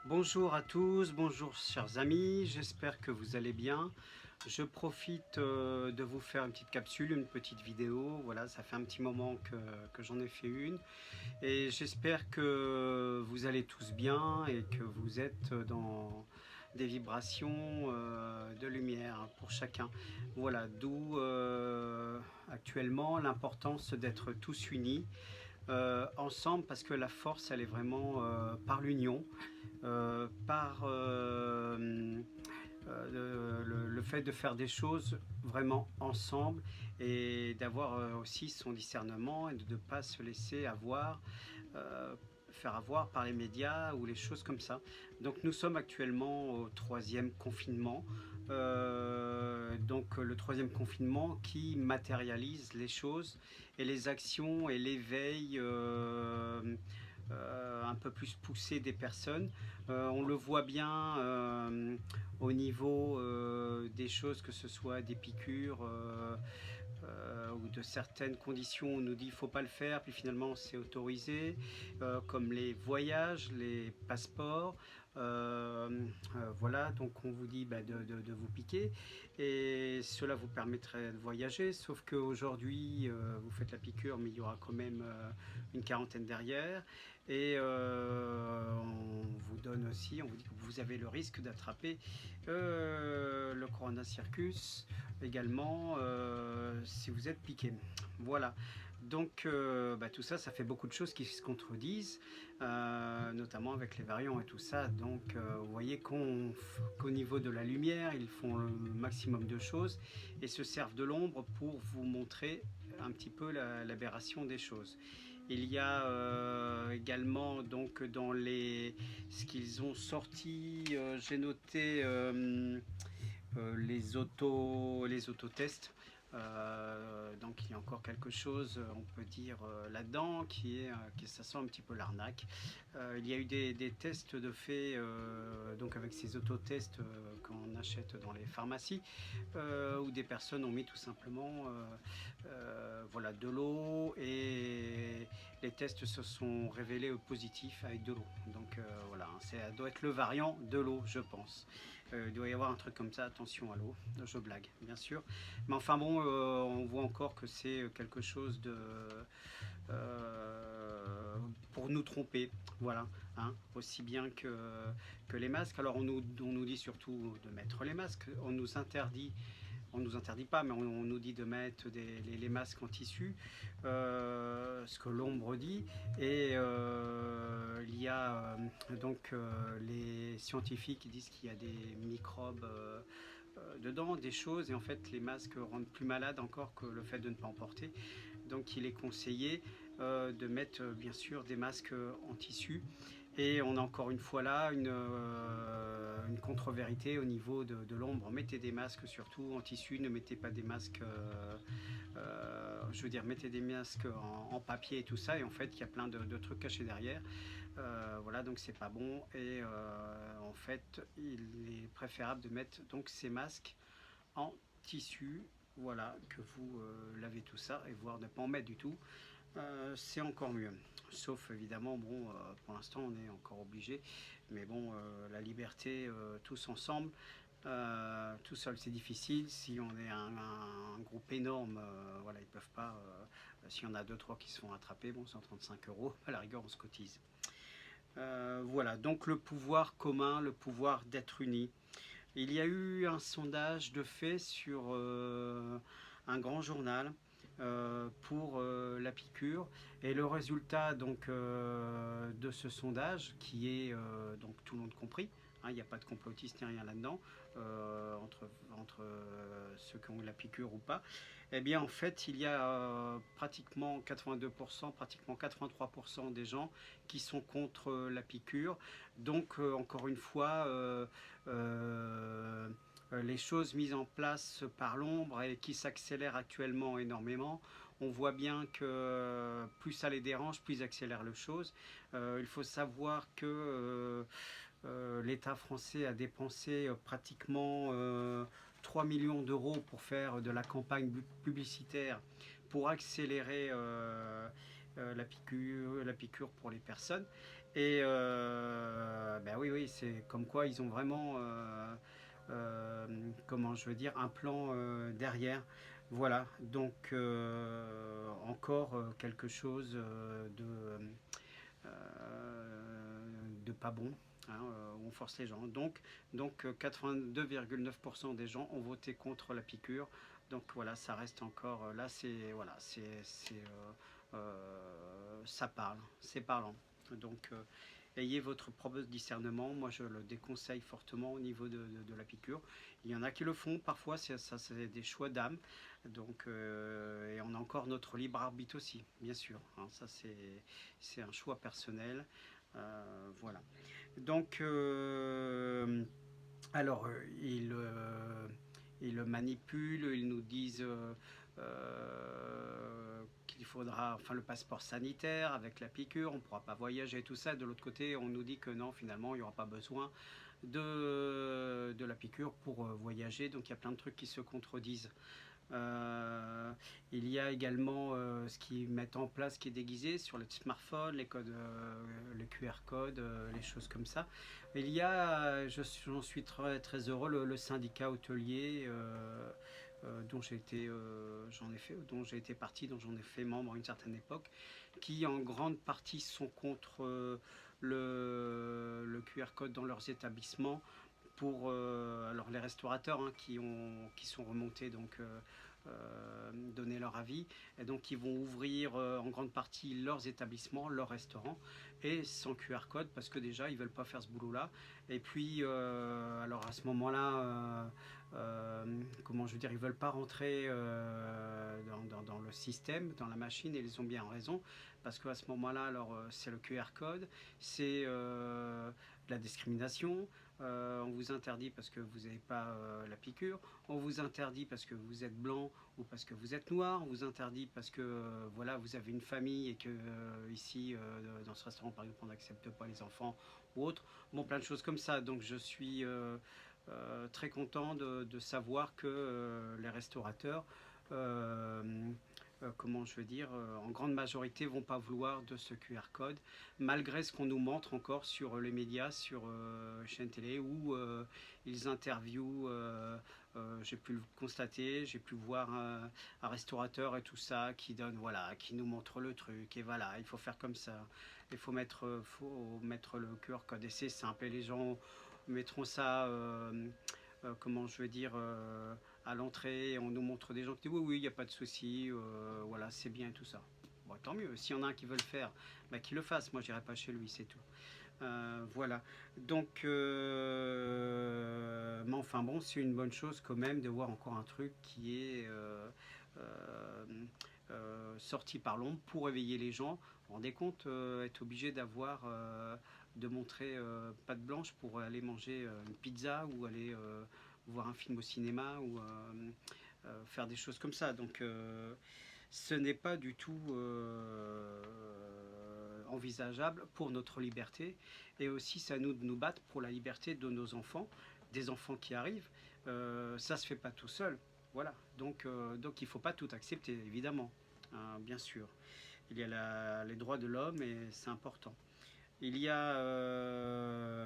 Bonjour à tous, bonjour chers amis, j'espère que vous allez bien. Je profite de vous faire une petite capsule, une petite vidéo. Voilà, ça fait un petit moment que j'en ai fait une. Et j'espère que vous allez tous bien et que vous êtes dans des vibrations de lumière pour chacun. Voilà, d'où actuellement l'importance d'être tous unis. Ensemble, parce que la force elle est vraiment par l'union, par le fait de faire des choses vraiment ensemble et d'avoir aussi son discernement et de ne pas se laisser euh, faire avoir par les médias ou les choses comme ça. Donc nous sommes actuellement au troisième confinement. Donc le troisième confinement qui matérialise les choses et les actions et l'éveil un peu plus poussé des personnes. On le voit bien au niveau des choses, que ce soit des piqûres ou de certaines conditions. On nous dit qu'il ne faut pas le faire, puis finalement c'est autorisé, comme les voyages, les passeports. Voilà, donc on vous dit de vous piquer et cela vous permettrait de voyager, sauf qu'aujourd'hui vous faites la piqûre, mais il y aura quand même une quarantaine derrière. Et on vous donne aussi, on vous dit que vous avez le risque d'attraper le Corona Circus également si vous êtes piqué. Voilà. Donc tout ça, ça fait beaucoup de choses qui se contredisent, notamment avec les variants et tout ça. Donc vous voyez qu'au niveau de la lumière, ils font le maximum de choses et se servent de l'ombre pour vous montrer un petit peu l'aberration des choses. Il y a également donc dans ce qu'ils ont sorti, j'ai noté les autotests. Donc il y a encore quelque chose, on peut dire, là-dedans qui ça sent un petit peu l'arnaque. Il y a eu des tests de fait, donc avec ces autotests qu'on achète dans les pharmacies, où des personnes ont mis tout simplement voilà, de l'eau et les tests se sont révélés positifs avec de l'eau. Donc voilà, ça doit être le variant de l'eau, je pense. Il doit y avoir un truc comme ça, attention à l'eau, je blague bien sûr. Mais enfin bon, on voit encore que c'est quelque chose de pour nous tromper, voilà, hein, aussi bien que les masques. Alors on nous dit surtout de mettre les masques, on nous interdit pas, mais on nous dit de mettre les masques en tissu, ce que l'ombre dit. Et il y a donc les scientifiques qui disent qu'il y a des microbes dedans, des choses, et en fait les masques rendent plus malades encore que le fait de ne pas en porter. Donc il est conseillé de mettre bien sûr des masques en tissu. Et on a encore une fois là une contre-vérité au niveau de l'ombre. Mettez des masques surtout en tissu, ne mettez pas des masques, je veux dire, mettez des masques en papier et tout ça. Et en fait, il y a plein de trucs cachés derrière. Voilà, donc c'est pas bon. Et en fait, il est préférable de mettre donc ces masques en tissu. Voilà, que vous lavez tout ça et voire ne pas en mettre du tout. C'est encore mieux. Sauf évidemment, bon, pour l'instant on est encore obligé, mais bon, la liberté, tous ensemble, tout seul c'est difficile. Si on est un groupe énorme, voilà, ils peuvent pas. S'il y en a 2-3 qui se font attraper, bon, 135 €, à la rigueur on se cotise. Voilà, donc le pouvoir commun, le pouvoir d'être unis. Il y a eu un sondage de fait sur un grand journal pour la piqûre, et le résultat donc de ce sondage qui est donc tout le monde compris, hein, il n'y a pas de complotiste ni rien là-dedans, entre ceux qui ont eu la piqûre ou pas. Eh bien en fait il y a pratiquement 82%, pratiquement 83% des gens qui sont contre la piqûre. Donc encore une fois les choses mises en place par l'ombre et qui s'accélèrent actuellement énormément. On voit bien que plus ça les dérange, plus ils accélèrent les choses. Il faut savoir que l'État français a dépensé pratiquement 3 millions d'euros pour faire de la campagne publicitaire pour accélérer la piqûre pour les personnes. Et ben oui, oui, c'est comme quoi ils ont vraiment, comment je veux dire, un plan derrière. Voilà, donc encore quelque chose de pas bon. Hein, on force les gens. Donc 82,9% des gens ont voté contre la piqûre. Donc voilà, ça reste encore. Là, c'est voilà, ça parle, c'est parlant. Donc ayez votre propre discernement. Moi, je le déconseille fortement au niveau de la piqûre. Il y en a qui le font. Parfois, c'est des choix d'âme. Donc, et on a encore notre libre arbitre aussi, bien sûr. Hein, ça, c'est un choix personnel. Voilà. Donc, alors, ils le manipulent, ils nous disent qu'il faudra, enfin, le passeport sanitaire avec la piqûre, on ne pourra pas voyager, tout ça. De l'autre côté, on nous dit que non, finalement, il n'y aura pas besoin de la piqûre pour voyager. Donc, il y a plein de trucs qui se contredisent. Il y a également ce qu'ils mettent en place qui est déguisé sur les smartphones, les codes, les QR codes, les choses comme ça. Il y a, j'en suis très, très heureux, le syndicat hôtelier dont j'ai été partie, dont j'en ai fait membre à une certaine époque, qui en grande partie sont contre le QR code dans leurs établissements pour alors les restaurateurs hein, qui sont remontés donc donner leur avis et donc ils vont ouvrir en grande partie leurs établissements, leurs restaurants et sans QR code parce que déjà ils veulent pas faire ce boulot là et puis alors à ce moment là comment je veux dire, ils veulent pas rentrer dans le système, dans la machine, et ils ont bien raison, parce qu'à ce moment-là, alors c'est le QR code, c'est la discrimination, on vous interdit parce que vous n'avez pas la piqûre, on vous interdit parce que vous êtes blanc ou parce que vous êtes noir, on vous interdit parce que voilà, vous avez une famille et que ici, dans ce restaurant par exemple, on n'accepte pas les enfants ou autre, bon, plein de choses comme ça, donc je suis très content de savoir que les restaurateurs, comment je veux dire, en grande majorité vont pas vouloir de ce QR code, malgré ce qu'on nous montre encore sur les médias, sur chaîne télé, où ils interviewent, j'ai pu le constater, j'ai pu voir un restaurateur et tout ça, qui donne, voilà, qui nous montre le truc, et voilà, il faut faire comme ça, il faut mettre le QR code, et c'est simple, et les gens mettront ça, comment je veux dire, à l'entrée, on nous montre des gens qui disent oui, oui, il n'y a pas de souci, voilà, c'est bien et tout ça. Bon, tant mieux, s'il y en a un qui veut le faire, bah, qu'il le fasse, moi j'irai pas chez lui, c'est tout. Voilà, donc, mais enfin bon, c'est une bonne chose quand même de voir encore un truc qui est euh, sorti par l'ombre pour éveiller les gens. Vous vous rendez compte, être obligé d'avoir de montrer patte blanche pour aller manger une pizza ou aller voir un film au cinéma ou faire des choses comme ça. Donc ce n'est pas du tout envisageable pour notre liberté et aussi c'est à nous de nous battre pour la liberté de nos enfants, des enfants qui arrivent. Ça se fait pas tout seul. Voilà, donc il ne faut pas tout accepter, évidemment, hein, bien sûr. Il y a les droits de l'homme et c'est important. Il y a,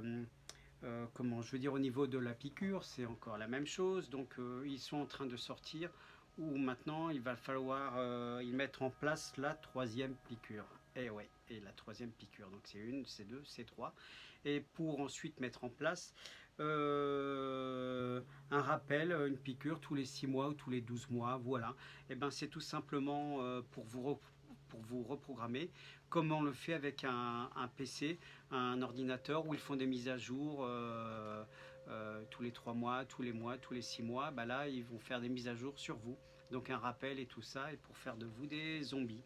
comment je veux dire, au niveau de la piqûre, c'est encore la même chose. Donc ils sont en train de sortir où maintenant il va falloir y mettre en place la troisième piqûre. Et ouais, et la troisième piqûre. Donc c'est une, c'est deux, c'est trois. Et pour ensuite mettre en place un rappel, une piqûre tous les 6 mois ou tous les 12 mois, voilà. Et ben c'est tout simplement pour vous reprogrammer, comme on le fait avec un PC, un ordinateur où ils font des mises à jour tous les 3 mois, tous les mois, tous les 6 mois. Bah là, ils vont faire des mises à jour sur vous. Donc un rappel et tout ça, et pour faire de vous des zombies.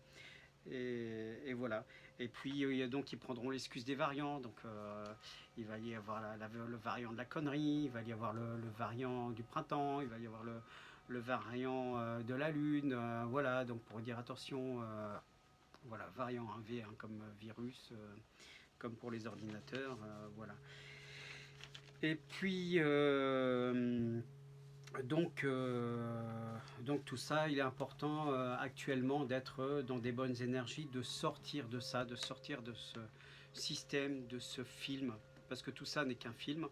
Et voilà. Et puis donc ils prendront l'excuse des variants. Donc il va y avoir le variant de la connerie, il va y avoir le variant du printemps, il va y avoir le variant de la lune. Voilà, donc pour dire attention, voilà, variant 1V hein, comme virus, comme pour les ordinateurs. Voilà. Et puis Donc tout ça, il est important actuellement d'être dans des bonnes énergies, de sortir de ça, de sortir de ce système, de ce film, parce que tout ça n'est qu'un film.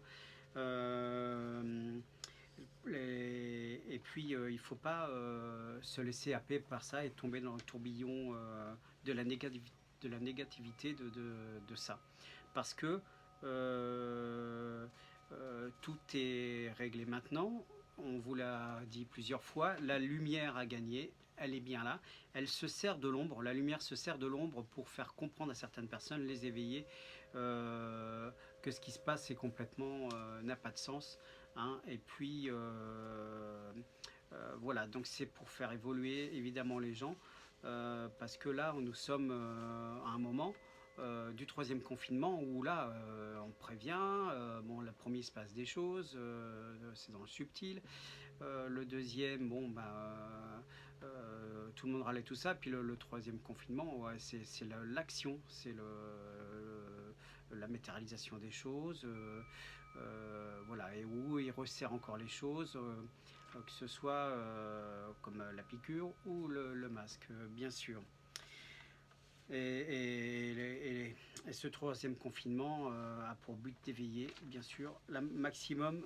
Euh, et puis il ne faut pas se laisser happer par ça et tomber dans le tourbillon de, la de la négativité de ça. Parce que tout est réglé maintenant. On vous l'a dit plusieurs fois, la lumière a gagné, elle est bien là. Elle se sert de l'ombre, la lumière se sert de l'ombre pour faire comprendre à certaines personnes, les éveiller, que ce qui se passe est complètement n'a pas de sens. Hein. Et puis voilà, donc c'est pour faire évoluer évidemment les gens, parce que là nous sommes à un moment du troisième confinement où là on prévient, bon le premier il se passe des choses, c'est dans le subtil, le deuxième bon tout le monde râlait tout ça, puis le troisième confinement ouais, c'est l'action, c'est la matérialisation des choses, voilà, et où il resserre encore les choses, que ce soit comme la piqûre ou le masque, bien sûr. Et ce troisième confinement a pour but d'éveiller, bien sûr, le maximum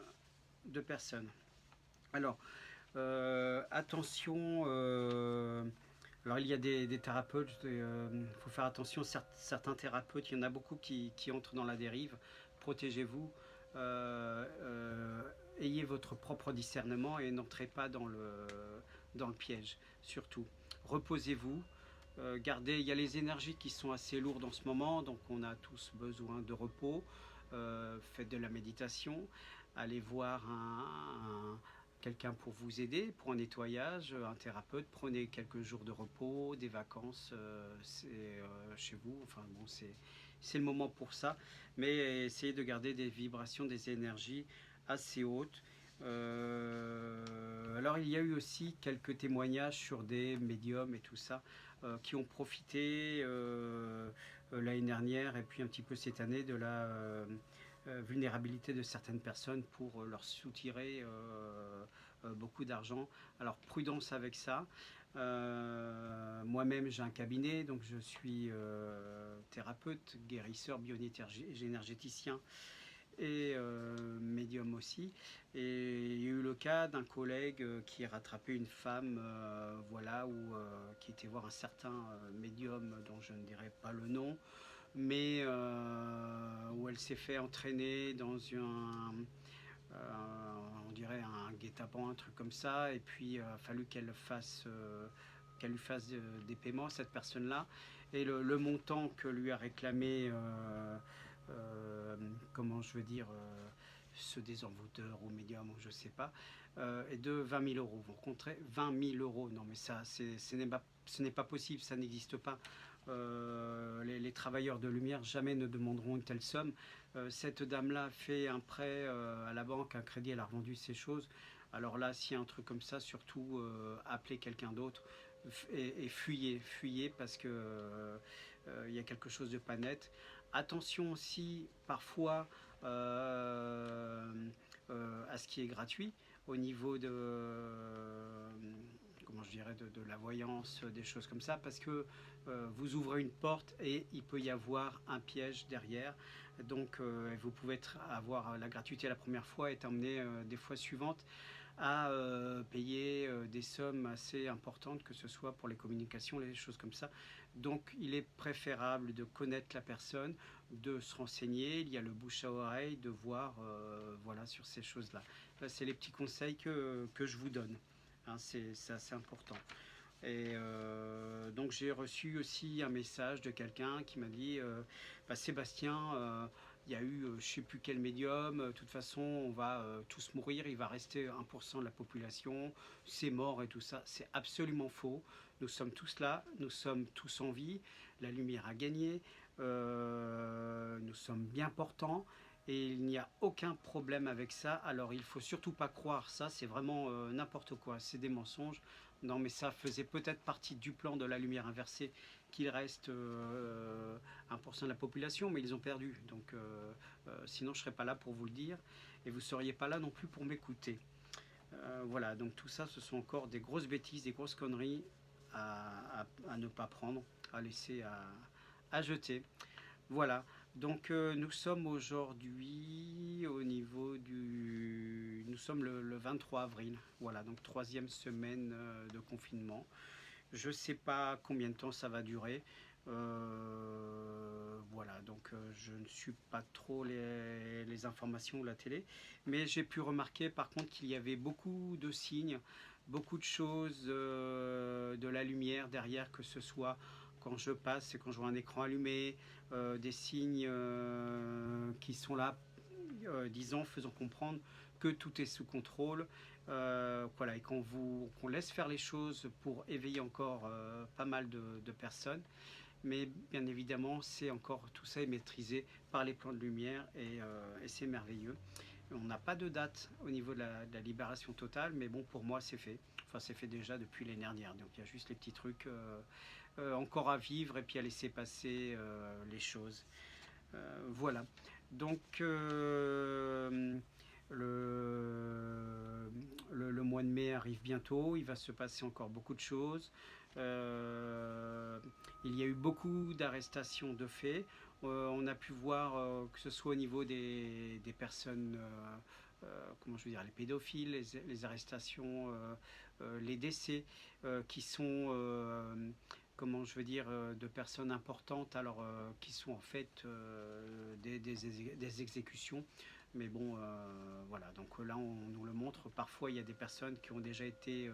de personnes. Alors, attention, alors il y a des thérapeutes, il faut faire attention, certains thérapeutes, il y en a beaucoup qui entrent dans la dérive. Protégez-vous, ayez votre propre discernement et n'entrez pas dans le piège, surtout. Reposez-vous, gardez, il y a les énergies qui sont assez lourdes en ce moment, donc on a tous besoin de repos. Faites de la méditation, allez voir quelqu'un pour vous aider, pour un nettoyage, un thérapeute, prenez quelques jours de repos, des vacances chez vous, enfin bon, c'est le moment pour ça, mais essayez de garder des vibrations, des énergies assez hautes. Alors il y a eu aussi quelques témoignages sur des médiums et tout ça qui ont profité l'année dernière et puis un petit peu cette année de la vulnérabilité de certaines personnes pour leur soutirer beaucoup d'argent. Alors prudence avec ça. Moi-même j'ai un cabinet, donc je suis thérapeute, guérisseur, bioénergéticien et médium aussi. Et il y a eu le cas d'un collègue qui a rattrapé une femme, voilà, qui était voir un certain médium dont je ne dirai pas le nom, mais où elle s'est fait entraîner dans on dirait un guet-apens, un truc comme ça, et puis il a fallu qu'elle lui fasse des paiements, cette personne-là, et le montant que lui a réclamé, comment je veux dire, ce désenvoûteur ou médium, ou je sais pas, est de 20 000 euros. Vous rencontrez 20 000 euros, non mais ça, ce n'est pas possible, ça n'existe pas. Les travailleurs de lumière jamais ne demanderont une telle somme. Cette dame-là a fait un prêt à la banque, un crédit, elle a revendu ses choses. Alors là, s'il y a un truc comme ça, surtout appelez quelqu'un d'autre et fuyez parce que il y a quelque chose de pas net. Attention aussi, parfois, à ce qui est gratuit au niveau de comment je dirais de la voyance, des choses comme ça, parce que vous ouvrez une porte et il peut y avoir un piège derrière. Donc vous pouvez avoir la gratuité la première fois et être emmené des fois suivantes à payer des sommes assez importantes, que ce soit pour les communications, les choses comme ça. Donc il est préférable de connaître la personne, de se renseigner, il y a le bouche à oreille, de voir voilà, sur ces choses-là. Là, c'est les petits conseils que je vous donne. Hein, c'est assez important. Et donc j'ai reçu aussi un message de quelqu'un qui m'a dit Sébastien, il y a eu je ne sais plus quel médium, de toute façon on va tous mourir, il va rester 1% de la population, c'est mort et tout ça. C'est absolument faux. Nous sommes tous là, nous sommes tous en vie, la lumière a gagné, nous sommes bien portants. Et il n'y a aucun problème avec ça. Alors il ne faut surtout pas croire ça, c'est vraiment n'importe quoi, c'est des mensonges. Non, mais ça faisait peut-être partie du plan de la lumière inversée qu'il reste 1% de la population, mais ils ont perdu. Donc, sinon, je ne serais pas là pour vous le dire et vous ne seriez pas là non plus pour m'écouter. Voilà, donc tout ça, ce sont encore des grosses bêtises, des grosses conneries à ne pas prendre, à laisser, à jeter. Voilà, donc nous sommes aujourd'hui au niveau du... Nous sommes le 23 avril, voilà, donc troisième semaine de confinement. Je ne sais pas combien de temps ça va durer. Voilà, donc je ne suis pas trop les informations ou la télé, mais j'ai pu remarquer par contre qu'il y avait beaucoup de signes, beaucoup de choses, de la lumière derrière, que ce soit quand je passe et quand je vois un écran allumé, des signes qui sont là, disons, faisant comprendre que tout est sous contrôle, voilà, et qu'on laisse faire les choses pour éveiller encore pas mal de personnes. Mais bien évidemment, c'est encore tout ça est maîtrisé par les plans de lumière et c'est merveilleux. On n'a pas de date au niveau de la libération totale, mais bon, pour moi, c'est fait. Enfin, c'est fait déjà depuis l'année dernière. Donc, il y a juste les petits trucs encore à vivre et puis à laisser passer les choses. Voilà. Donc, le mois de mai arrive bientôt. Il va se passer encore beaucoup de choses. Il y a eu beaucoup d'arrestations de faits. On a pu voir que ce soit au niveau des personnes, comment je veux dire, les pédophiles, les arrestations, les décès qui sont, comment je veux dire, de personnes importantes, alors qui sont en fait des exécutions. Mais bon, voilà, donc là on nous le montre. Parfois il y a des personnes qui ont déjà été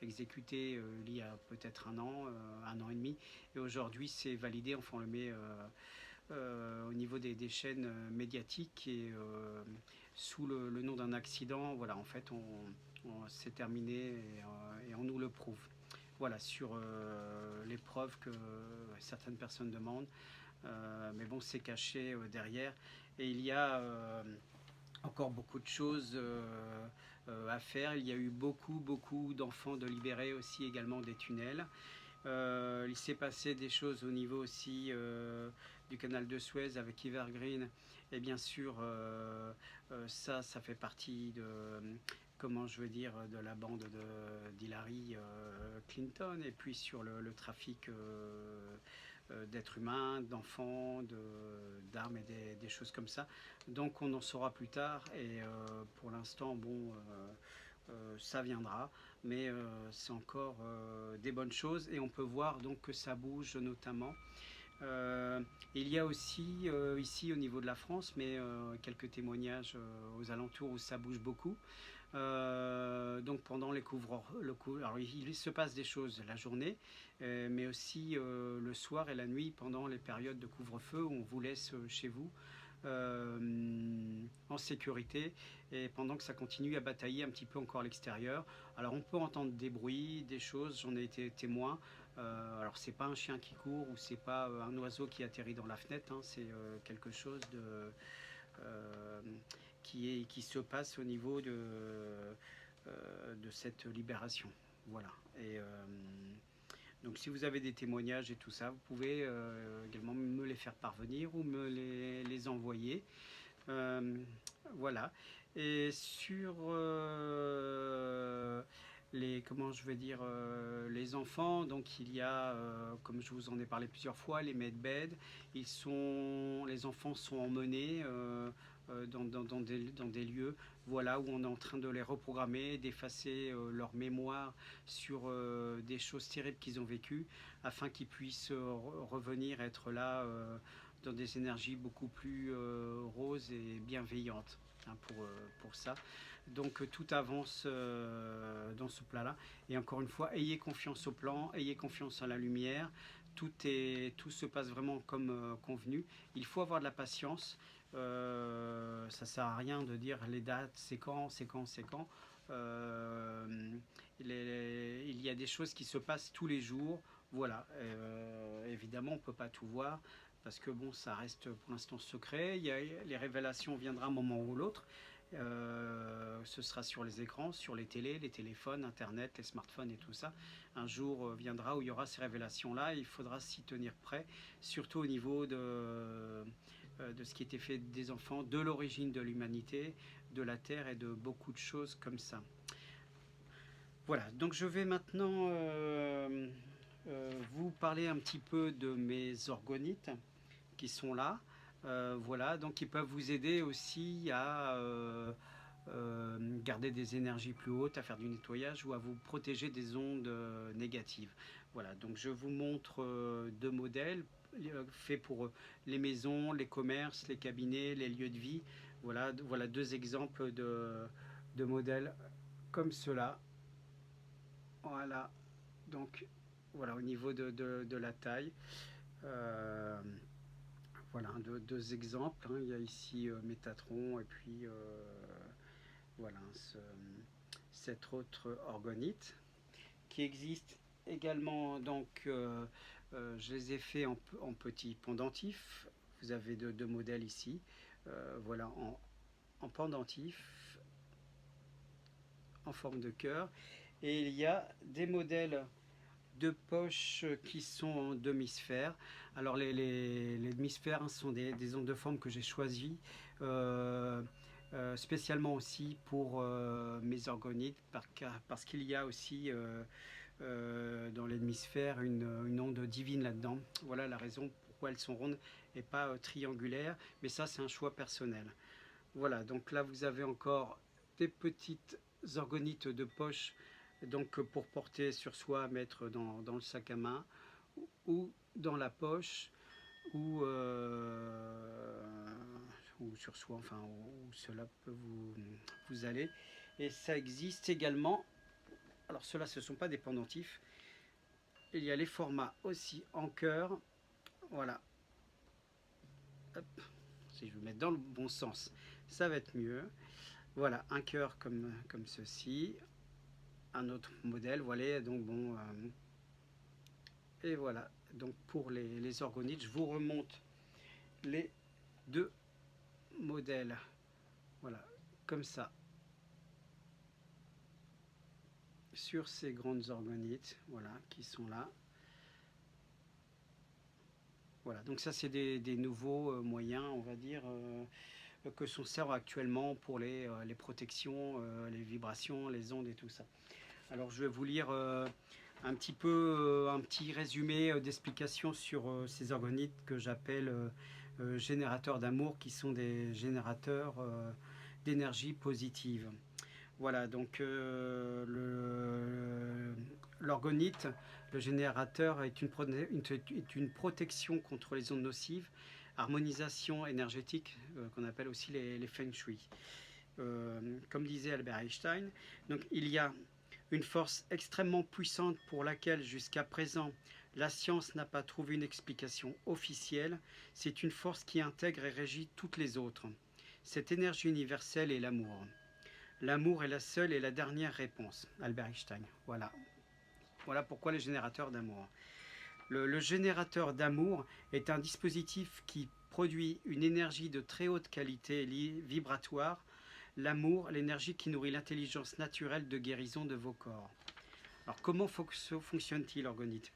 exécutées il y a peut-être un an et demi, et aujourd'hui c'est validé, enfin on le met au niveau des chaînes médiatiques, et sous le nom d'un accident. Voilà, en fait c'est terminé, et on nous le prouve. Voilà, sur les preuves que certaines personnes demandent. Mais bon, c'est caché derrière. Et il y a encore beaucoup de choses à faire. Il y a eu beaucoup d'enfants de libérés aussi, également des tunnels. Il s'est passé des choses au niveau aussi du canal de Suez avec Evergreen. Et bien sûr, ça fait partie de, comment je veux dire, de la bande d'Hillary Clinton. Et puis sur le trafic d'êtres humains, d'enfants, d'armes et des choses comme ça. Donc on en saura plus tard, et pour l'instant, bon, ça viendra, mais c'est encore des bonnes choses, et on peut voir donc que ça bouge notamment. Il y a aussi ici au niveau de la France, mais quelques témoignages aux alentours où ça bouge beaucoup. Donc pendant les alors il se passe des choses la journée, mais aussi le soir et la nuit, pendant les périodes de couvre-feu où on vous laisse chez vous en sécurité, et pendant que ça continue à batailler un petit peu encore à l'extérieur. Alors on peut entendre des bruits, des choses, j'en ai été témoin. Alors c'est pas un chien qui court, ou c'est pas un oiseau qui atterrit dans la fenêtre, hein, c'est quelque chose euh, qui se passe au niveau de cette libération. Voilà. Et donc si vous avez des témoignages et tout ça, vous pouvez également me les faire parvenir ou me les envoyer. Euh, voilà. Et sur comment je vais dire, les enfants, donc il y a, comme je vous en ai parlé plusieurs fois, les medbeds. Les enfants sont emmenés dans des lieux, voilà, où on est en train de les reprogrammer, d'effacer leur mémoire sur des choses terribles qu'ils ont vécues, afin qu'ils puissent revenir, être là dans des énergies beaucoup plus roses et bienveillantes, hein, pour ça. Donc tout avance dans ce plat-là. Et encore une fois, ayez confiance au plan, ayez confiance en la lumière. Tout se passe vraiment comme convenu. Il faut avoir de la patience. Ça sert à rien de dire les dates, c'est quand, c'est quand, c'est quand. Il y a des choses qui se passent tous les jours. Voilà. Évidemment, on ne peut pas tout voir, parce que bon, ça reste pour l'instant secret. Les révélations viendront un moment ou l'autre. Ce sera sur les écrans, sur les télés, les téléphones, internet, les smartphones et tout ça. Un jour viendra où il y aura ces révélations-là. Il faudra s'y tenir prêt, surtout au niveau de ce qui était fait des enfants, de l'origine de l'humanité, de la Terre et de beaucoup de choses comme ça. Voilà, donc je vais maintenant vous parler un petit peu de mes orgonites qui sont là. Voilà, donc ils peuvent vous aider aussi à garder des énergies plus hautes, à faire du nettoyage ou à vous protéger des ondes négatives. Voilà, donc je vous montre deux modèles faits pour les maisons, les commerces, les cabinets, les lieux de vie. Voilà, voilà deux exemples de modèles comme cela. Voilà, donc voilà au niveau de la taille. Euh, voilà, deux exemples, hein. Il y a ici Métatron et puis voilà cette autre orgonite qui existe également. Donc je les ai fait en petits pendentifs. Vous avez deux modèles ici. Voilà en pendentif en forme de cœur. Et il y a des modèles de poches qui sont en demi-sphère. Alors les demi-sphères sont des ondes de forme que j'ai choisies spécialement aussi pour mes orgonites parce qu'il y a aussi dans les demi-sphères une onde divine là-dedans. Voilà la raison pourquoi elles sont rondes et pas triangulaires, mais ça c'est un choix personnel. Voilà, donc là vous avez encore des petites orgonites de poche, donc pour porter sur soi, mettre dans le sac à main ou dans la poche ou sur soi, enfin où cela peut vous aller. Et ça existe également. Alors ceux-là ce ne sont pas des pendentifs. Il y a les formats aussi en cœur. Voilà. Hop. Si je veux mettre dans le bon sens, ça va être mieux. Voilà, un cœur comme ceci. Un autre modèle, voilà, donc bon. Et voilà, donc pour les orgonites, je vous remonte les deux modèles. Voilà, comme ça. Sur ces grandes orgonites, voilà, qui sont là. Voilà, donc ça c'est des nouveaux moyens, on va dire, que s'on sert actuellement pour les protections, les vibrations, les ondes et tout ça. Alors je vais vous lire un petit résumé d'explications sur ces orgonites que j'appelle générateurs d'amour, qui sont des générateurs d'énergie positive. Voilà, donc l'orgonite, le générateur, est une protection contre les ondes nocives, harmonisation énergétique, qu'on appelle aussi les feng shui. Comme disait Albert Einstein, donc il y a une force extrêmement puissante pour laquelle jusqu'à présent la science n'a pas trouvé une explication officielle. C'est une force qui intègre et régit toutes les autres. Cette énergie universelle est l'amour. L'amour est la seule et la dernière réponse. Albert Einstein. Voilà. Voilà pourquoi le générateur d'amour. Le générateur d'amour est un dispositif qui produit une énergie de très haute qualité vibratoire. L'amour, l'énergie qui nourrit l'intelligence naturelle de guérison de vos corps. Alors comment fonctionne-t-il, l'orgonite?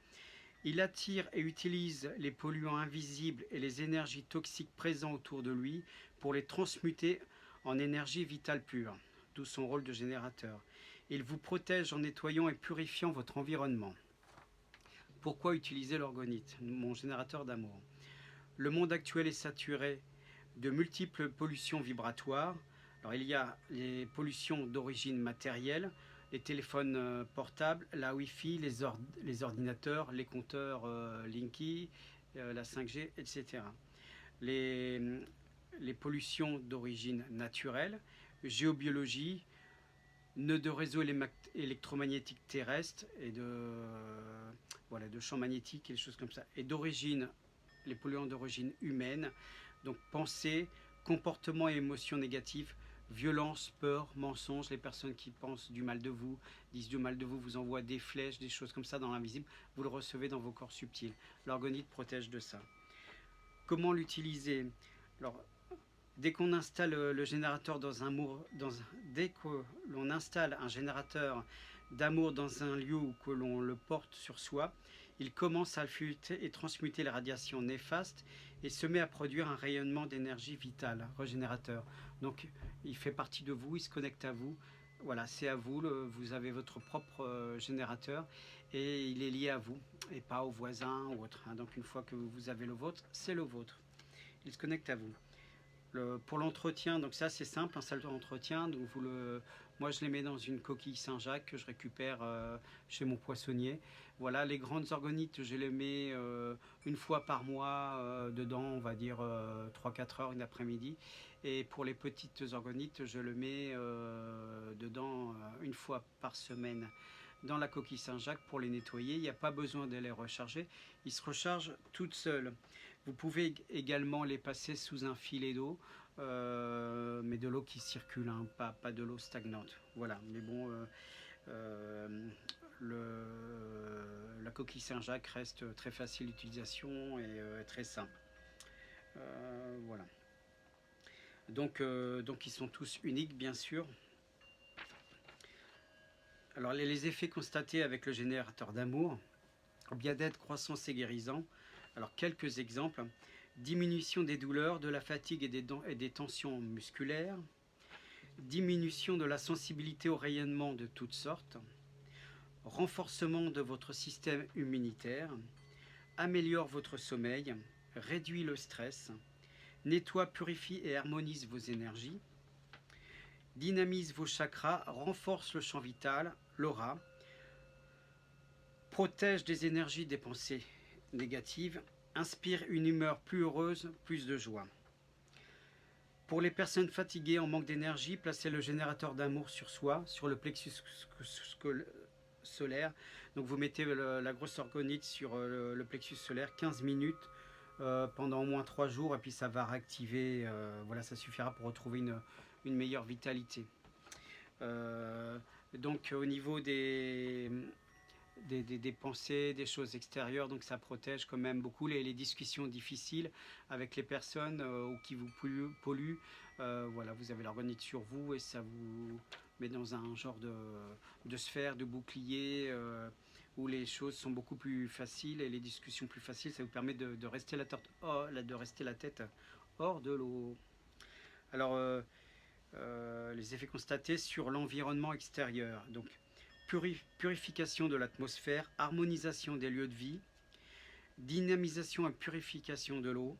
Il attire et utilise les polluants invisibles et les énergies toxiques présents autour de lui pour les transmuter en énergie vitale pure, d'où son rôle de générateur. Il vous protège en nettoyant et purifiant votre environnement. Pourquoi utiliser l'orgonite, mon générateur d'amour? Le monde actuel est saturé de multiples pollutions vibratoires. Alors il y a les pollutions d'origine matérielle, les téléphones portables, la Wi-Fi, les ordinateurs, les compteurs Linky, la 5G, etc. Les pollutions d'origine naturelle, géobiologie, nœuds de réseaux électromagnétiques terrestres et de champs magnétiques et des choses comme ça. Et d'origine, les polluants d'origine humaine, donc pensée, comportement et émotions négatives, violence, peur, mensonges. Les personnes qui pensent du mal de vous, disent du mal de vous, vous envoient des flèches, des choses comme ça dans l'invisible. Vous le recevez dans vos corps subtils. L'orgonite protège de ça. Comment l'utiliser? Alors, dès qu'on installe le générateur dès que l'on installe un générateur d'amour dans un lieu où que l'on le porte sur soi, il commence à affûter et transmuter les radiations néfastes et se met à produire un rayonnement d'énergie vitale, régénérateur. Donc il fait partie de vous, il se connecte à vous Voilà, c'est à vous, vous avez votre propre générateur et il est lié à vous et pas au voisin ou autre, hein. Donc une fois que vous avez le vôtre, c'est le vôtre. Il se connecte à vous. Pour l'entretien, donc ça c'est simple, un salle d'entretien. Donc moi je les mets dans une coquille Saint-Jacques que je récupère chez mon poissonnier. Voilà, les grandes organites, je les mets une fois par mois dedans, on va dire 3-4 heures une après-midi. Et pour les petites organites, je le mets dedans une fois par semaine dans la coquille Saint-Jacques pour les nettoyer. Il n'y a pas besoin de les recharger, ils se rechargent toutes seules. Vous pouvez également les passer sous un filet d'eau, mais de l'eau qui circule, hein, pas de l'eau stagnante. Voilà, mais bon, la coquille Saint-Jacques reste très facile d'utilisation et très simple. Voilà. Donc ils sont tous uniques, bien sûr. Alors les effets constatés avec le générateur d'amour: bien-être, croissance et guérison. Alors quelques exemples: diminution des douleurs, de la fatigue et des tensions musculaires, diminution de la sensibilité au rayonnement de toutes sortes, renforcement de votre système immunitaire, améliore votre sommeil, réduit le stress, nettoie, purifie et harmonise vos énergies, dynamise vos chakras, renforce le champ vital, l'aura, protège des énergies des pensées négatives, inspire une humeur plus heureuse, plus de joie. Pour les personnes fatiguées en manque d'énergie, placez le générateur d'amour sur soi, sur le plexus solaire. Donc vous mettez la grosse orgonite sur le plexus solaire 15 minutes pendant au moins 3 jours et puis ça va réactiver, voilà, ça suffira pour retrouver une meilleure vitalité. Donc au niveau des pensées, des choses extérieures, donc ça protège quand même beaucoup les discussions difficiles avec les personnes ou qui vous polluent. Voilà, vous avez l'orgonite sur vous et ça vous met dans un genre de sphère, de bouclier où les choses sont beaucoup plus faciles et les discussions plus faciles. Ça vous permet de rester la tête hors de l'eau. Alors les effets constatés sur l'environnement extérieur: donc purification de l'atmosphère, harmonisation des lieux de vie, dynamisation et purification de l'eau,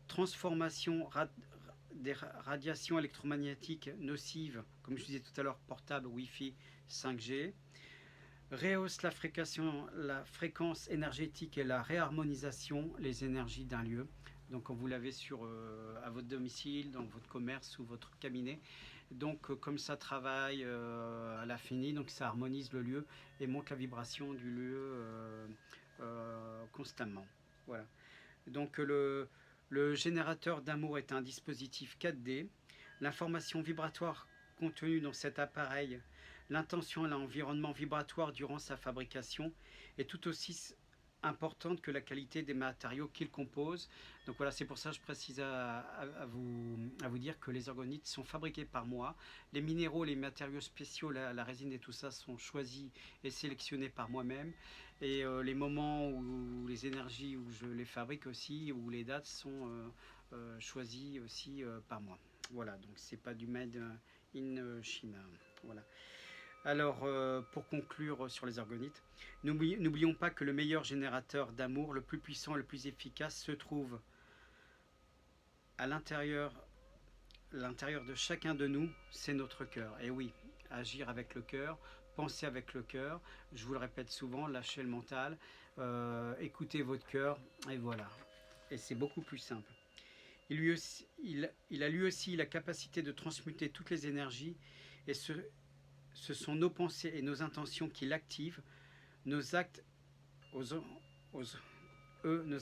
transformation des radiations électromagnétiques nocives, comme je disais tout à l'heure, portable, Wi-Fi, 5G, rehausse la fréquence énergétique et la réharmonisation, les énergies d'un lieu. Donc quand vous l'avez à votre domicile, dans votre commerce ou votre cabinet, donc comme ça travaille à l'infini, donc ça harmonise le lieu et monte la vibration du lieu constamment. Voilà. Donc le générateur d'amour est un dispositif 4D. L'information vibratoire contenue dans cet appareil, l'intention et l'environnement vibratoire durant sa fabrication est tout aussi importante que la qualité des matériaux qu'il compose. Donc voilà, c'est pour ça que je précise à vous dire que les orgonites sont fabriqués par moi. Les minéraux, les matériaux spéciaux, la résine et tout ça sont choisis et sélectionnés par moi-même. Et les moments où les énergies où je les fabrique aussi, où les dates sont choisies aussi par moi. Voilà, donc c'est pas du made in China. Voilà. Alors, pour conclure sur les orgonites, n'oublions pas que le meilleur générateur d'amour, le plus puissant et le plus efficace, se trouve à l'intérieur de chacun de nous, c'est notre cœur. Et oui, agir avec le cœur, penser avec le cœur, je vous le répète souvent, lâchez le mental, écoutez votre cœur, et voilà. Et c'est beaucoup plus simple. Il a lui aussi la capacité de transmuter toutes les énergies, et ce sont nos pensées et nos intentions qui l'activent. Nos actes, nos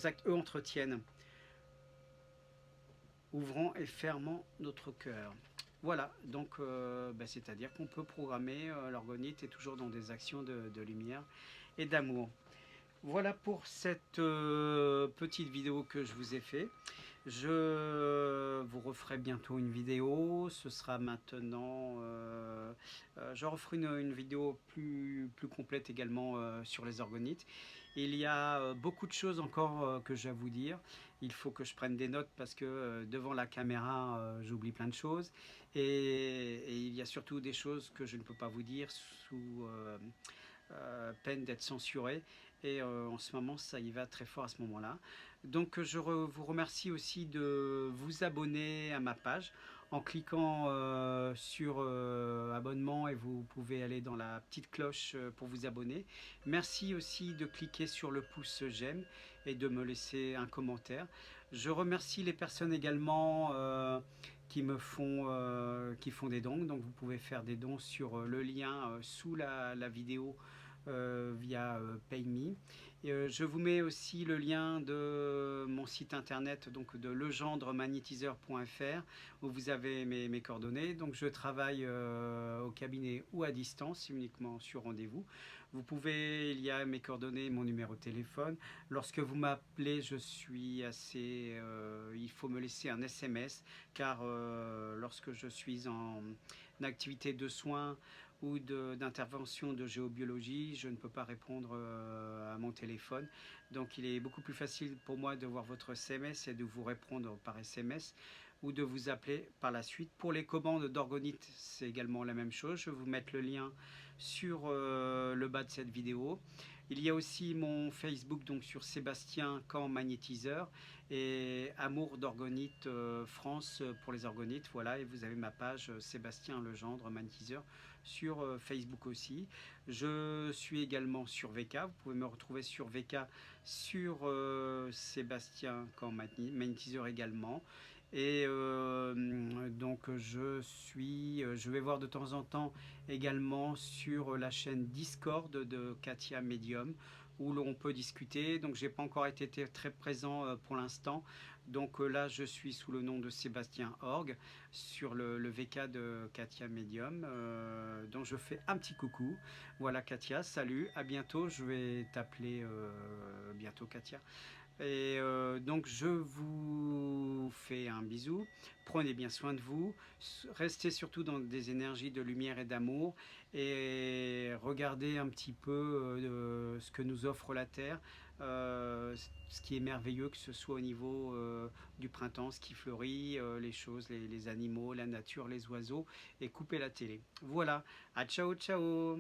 actes, eux, entretiennent, ouvrant et fermant notre cœur. Voilà, donc c'est-à-dire qu'on peut programmer l'orgonite et toujours dans des actions de lumière et d'amour. Voilà pour cette petite vidéo que je vous ai fait. Je vous referai bientôt une vidéo. Ce sera maintenant... je referai une vidéo plus complète également sur les orgonites. Il y a beaucoup de choses encore que j'ai à vous dire. il faut que je prenne des notes parce que devant la caméra, j'oublie plein de choses. Et il y a surtout des choses que je ne peux pas vous dire sous peine d'être censuré. Et en ce moment, ça y va très fort à ce moment-là. Donc vous remercie aussi de vous abonner à ma page en cliquant sur abonnement, et vous pouvez aller dans la petite cloche pour vous abonner. Merci aussi de cliquer sur le pouce j'aime et de me laisser un commentaire. Je remercie les personnes également qui font des dons. Donc vous pouvez faire des dons sur le lien sous la vidéo via PayMe. Et, je vous mets aussi le lien de mon site internet, donc de legendremagnétiseur.fr, où vous avez mes coordonnées. Donc je travaille au cabinet ou à distance, uniquement sur rendez-vous. Vous pouvez, il y a mes coordonnées, mon numéro de téléphone. Lorsque vous m'appelez, je suis assez... il faut me laisser un SMS, car lorsque je suis en activité de soins ou d'intervention de géobiologie, je ne peux pas répondre à mon téléphone. Donc il est beaucoup plus facile pour moi de voir votre SMS et de vous répondre par SMS ou de vous appeler par la suite. Pour les commandes d'orgonite, c'est également la même chose. Je vais vous mettre le lien sur le bas de cette vidéo. Il y a aussi mon Facebook, donc sur Sébastien Camp Magnétiseur, et Amour d'Orgonite France pour les orgonites. Voilà, et vous avez ma page Sébastien Legendre Magnétiseur sur Facebook aussi. Je suis également sur VK. Vous pouvez me retrouver sur VK, sur Sébastien Camp Magnétiseur également. Et donc je vais voir de temps en temps également sur la chaîne Discord de Katia Medium, où l'on peut discuter. Donc j'ai pas encore été très présent pour l'instant. Donc là je suis sous le nom de Sébastien Org sur le VK de Katia Medium. Donc je fais un petit coucou. Voilà Katia, salut, à bientôt. Je vais t'appeler bientôt Katia. Et donc je vous fais un bisou, prenez bien soin de vous, restez surtout dans des énergies de lumière et d'amour, et regardez un petit peu ce que nous offre la Terre, ce qui est merveilleux, que ce soit au niveau du printemps, ce qui fleurit, les choses, les animaux, la nature, les oiseaux, et coupez la télé. Voilà, à ciao ciao.